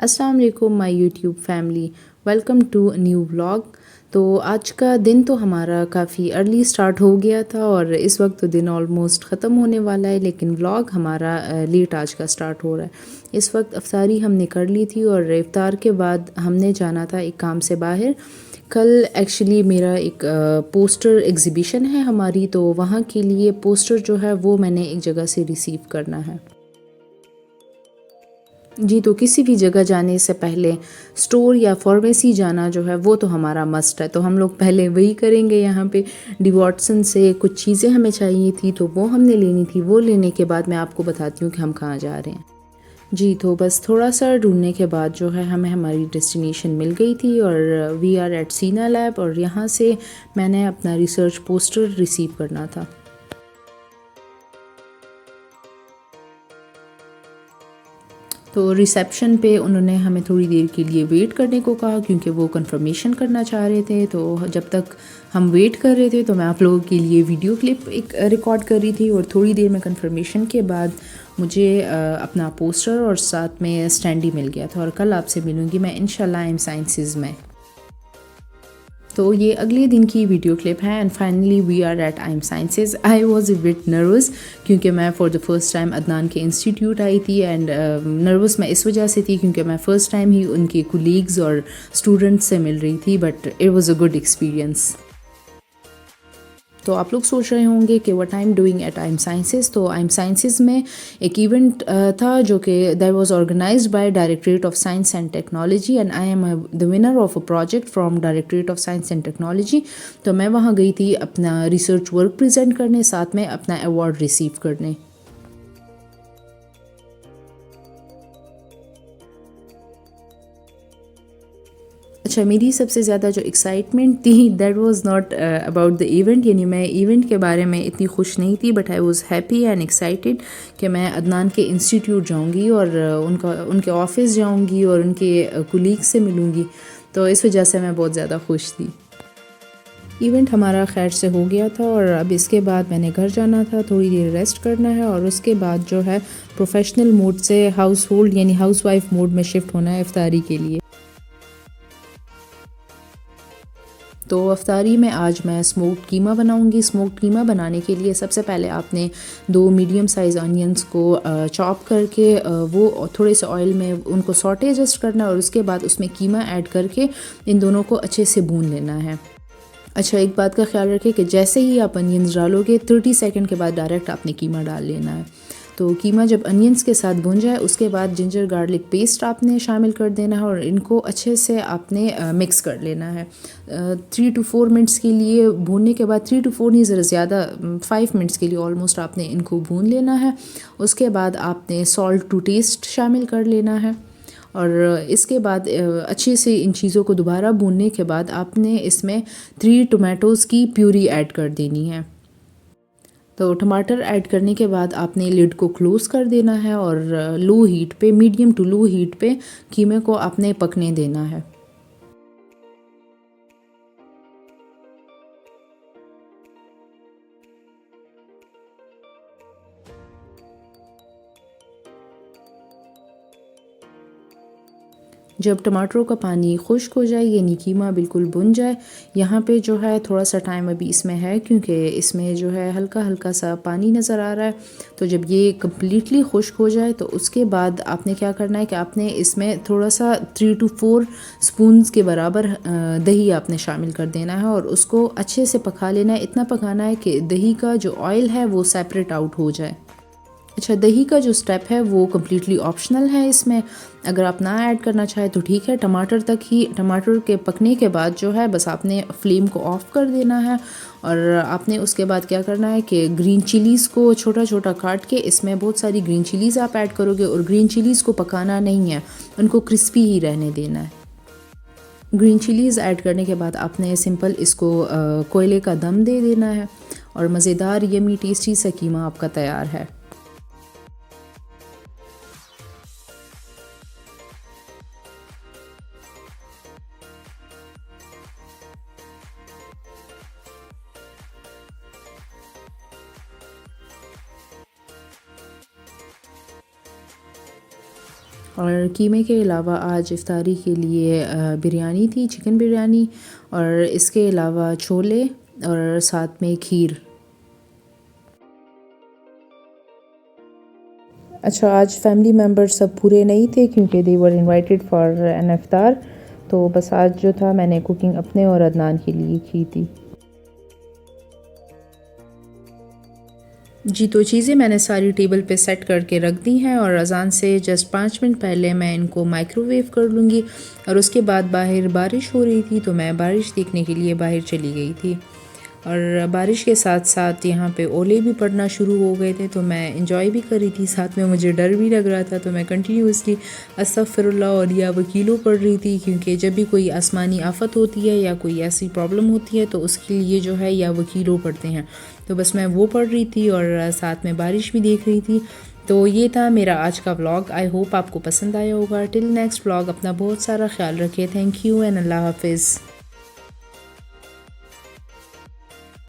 अस्सलाम वालेकुम my YouTube family, welcome to new vlog. तो आज का दिन तो हमारा काफ़ी अर्ली स्टार्ट हो गया था और इस वक्त तो दिन ऑलमोस्ट ख़त्म होने वाला है, लेकिन व्लॉग हमारा लेट आज का स्टार्ट हो रहा है। इस वक्त अफ्तारी हमने कर ली थी और इफ्तार के बाद हमने जाना था एक काम से बाहर। कल एक्चुअली मेरा एक पोस्टर एग्ज़िबिशन है हमारी, तो वहाँ के लिए पोस्टर जो है वो मैंने एक जगह से रिसीव करना है। जी, तो किसी भी जगह जाने से पहले स्टोर या फार्मेसी जाना जो है वो तो हमारा मस्ट है, तो हम लोग पहले वही करेंगे। यहाँ पे डी वॉटसन से कुछ चीज़ें हमें चाहिए थी तो वो हमने लेनी थी। वो लेने के बाद मैं आपको बताती हूँ कि हम कहाँ जा रहे हैं। जी, तो बस थोड़ा सा ढूंढने के बाद जो है हमें हमारी डेस्टिनेशन मिल गई थी और वी आर एट सीना लैब, और यहाँ से मैंने अपना रिसर्च पोस्टर रिसीव करना था। तो रिसेप्शन पे उन्होंने हमें थोड़ी देर के लिए वेट करने को कहा, क्योंकि वो कंफर्मेशन करना चाह रहे थे। तो जब तक हम वेट कर रहे थे तो मैं आप लोगों के लिए वीडियो क्लिप एक रिकॉर्ड कर रही थी, और थोड़ी देर में कंफर्मेशन के बाद मुझे अपना पोस्टर और साथ में स्टैंडी मिल गया था। और कल आपसे मिलूँगी मैं इंशाल्लाह एम साइंसेस में। तो ये अगले दिन की वीडियो क्लिप है। And finally we are at आइम sciences. I was a bit nervous क्योंकि मैं for the first time Adnan के इंस्टीट्यूट आई थी। एंड नर्वस मैं इस वजह से थी क्योंकि मैं फ़र्स्ट टाइम ही उनके कोलीग्स और स्टूडेंट्स से मिल रही थी, but it was a good experience. तो आप लोग सोच रहे होंगे कि what I am doing at आइम साइंसेज। तो आइम साइंसेज में एक इवेंट था जो कि that was organised by directorate of science and technology, and I am the winner of a project from directorate of science and technology. तो मैं वहाँ गई थी अपना रिसर्च वर्क प्रेजेंट करने, साथ में अपना अवार्ड रिसीव करने। अच्छा, मेरी सबसे ज़्यादा जो एक्साइटमेंट थी that was not about the event, यानी मैं इवेंट के बारे में इतनी खुश नहीं थी, but I was happy and excited कि मैं अदनान के इंस्टीट्यूट जाऊंगी और उनके ऑफिस जाऊंगी और उनके कुलीग्स से मिलूंगी। तो इस वजह से मैं बहुत ज़्यादा खुश थी। इवेंट हमारा खैर से हो गया था और अब इसके बाद मैंने घर जाना था, थोड़ी देर रेस्ट करना है और उसके बाद जो है प्रोफेशनल मोड से हाउस होल्ड यानी हाउस वाइफ मोड में शिफ्ट होना है इफ्तारी के लिए। तो अफ्तारी में आज मैं स्मोक्ड कीमा बनाऊंगी। स्मोक्ड कीमा बनाने के लिए सबसे पहले आपने 2 मीडियम साइज़ अनियंस को चॉप करके वो थोड़े से ऑयल में उनको सॉटे जस्ट करना है, और उसके बाद उसमें कीमा ऐड करके इन दोनों को अच्छे से भून लेना है। अच्छा, एक बात का ख्याल रखें कि जैसे ही आप अनियंस डालोगे 30 सेकंड के बाद डायरेक्ट आपने कीमा डाल लेना है। तो कीमा जब अनियंस के साथ भुन जाए उसके बाद जिंजर गार्लिक पेस्ट आपने शामिल कर देना है और इनको अच्छे से आपने मिक्स कर लेना है। 3 to 4 मिनट्स के लिए भूनने के बाद, 3 to 4 नहीं, ज़रा ज़्यादा 5 मिनट्स के लिए ऑलमोस्ट आपने इनको भून लेना है। उसके बाद आपने सॉल्ट टू टेस्ट शामिल कर लेना है, और इसके बाद अच्छे से इन चीज़ों को दोबारा भूनने के बाद आपने इसमें 3 टोमेटोज़ की प्यूरी ऐड कर देनी है। तो टमाटर ऐड करने के बाद आपने लिड को क्लोज़ कर देना है और लो हीट पे, मीडियम टू लो हीट पे कीमे को आपने पकने देना है। जब टमाटरों का पानी खुश्क हो जाए यानी कीमा बिल्कुल भुन जाए, यहाँ पे जो है थोड़ा सा टाइम अभी इसमें है क्योंकि इसमें जो है हल्का हल्का सा पानी नज़र आ रहा है। तो जब ये कम्प्लीटली खुश्क हो जाए तो उसके बाद आपने क्या करना है कि आपने इसमें थोड़ा सा 3 to 4 स्पून्स के बराबर दही आपने शामिल कर देना है और उसको अच्छे से पका लेना है। इतना पकाना है कि दही का जो ऑयल है वो सेपरेट आउट हो जाए। अच्छा, दही का जो स्टेप है वो कम्प्लीटली ऑप्शनल है इसमें, अगर आप ना ऐड करना चाहें तो ठीक है। टमाटर तक ही, टमाटर के पकने के बाद जो है बस आपने फ्लेम को ऑफ़ कर देना है, और आपने उसके बाद क्या करना है कि ग्रीन चिलीज़ को छोटा छोटा काट के इसमें बहुत सारी ग्रीन चिलीज़ आप ऐड करोगे, और ग्रीन चिलीज़ को पकाना नहीं है, उनको क्रिस्पी ही रहने देना है। ग्रीन चिलीज़ ऐड करने के बाद आपने सिंपल इसको कोयले का दम दे देना है, और मज़ेदार यमी टेस्टी सा कीमा आपका तैयार है। और कीमे के अलावा आज इफ्तारी के लिए बिरयानी थी, चिकन बिरयानी, और इसके अलावा छोले और साथ में खीर। अच्छा, आज फैमिली मेम्बर्स सब पूरे नहीं थे क्योंकि दे वर इनवाइटेड फॉर एन इफ्तार, तो बस आज जो था मैंने कुकिंग अपने और अदनान के लिए की थी। जी, तो चीज़ें मैंने सारी टेबल पे सेट करके रख दी हैं और अज़ान से जस्ट 5 मिनट पहले मैं इनको माइक्रोवेव कर लूँगी। और उसके बाद बाहर बारिश हो रही थी तो मैं बारिश देखने के लिए बाहर चली गई थी, और बारिश के साथ साथ यहाँ पे ओले भी पड़ना शुरू हो गए थे, तो मैं इंजॉय भी कर रही थी, साथ में मुझे डर भी लग रहा था। तो मैं कंटिन्यूसली अस्तगफिरुल्लाह और या वकीलो पढ़ रही थी, क्योंकि जब भी कोई आसमानी आफत होती है या कोई ऐसी प्रॉब्लम होती है तो उसके लिए जो है या वकीलो पढ़ते हैं। तो बस मैं वो पढ़ रही थी और साथ में बारिश भी देख रही थी। तो ये था मेरा आज का व्लॉग। आई होप आपको पसंद आया होगा। टिल नेक्स्ट व्लॉग, अपना बहुत सारा ख्याल रखिए। थैंक यू एंड अल्लाह हाफिज़।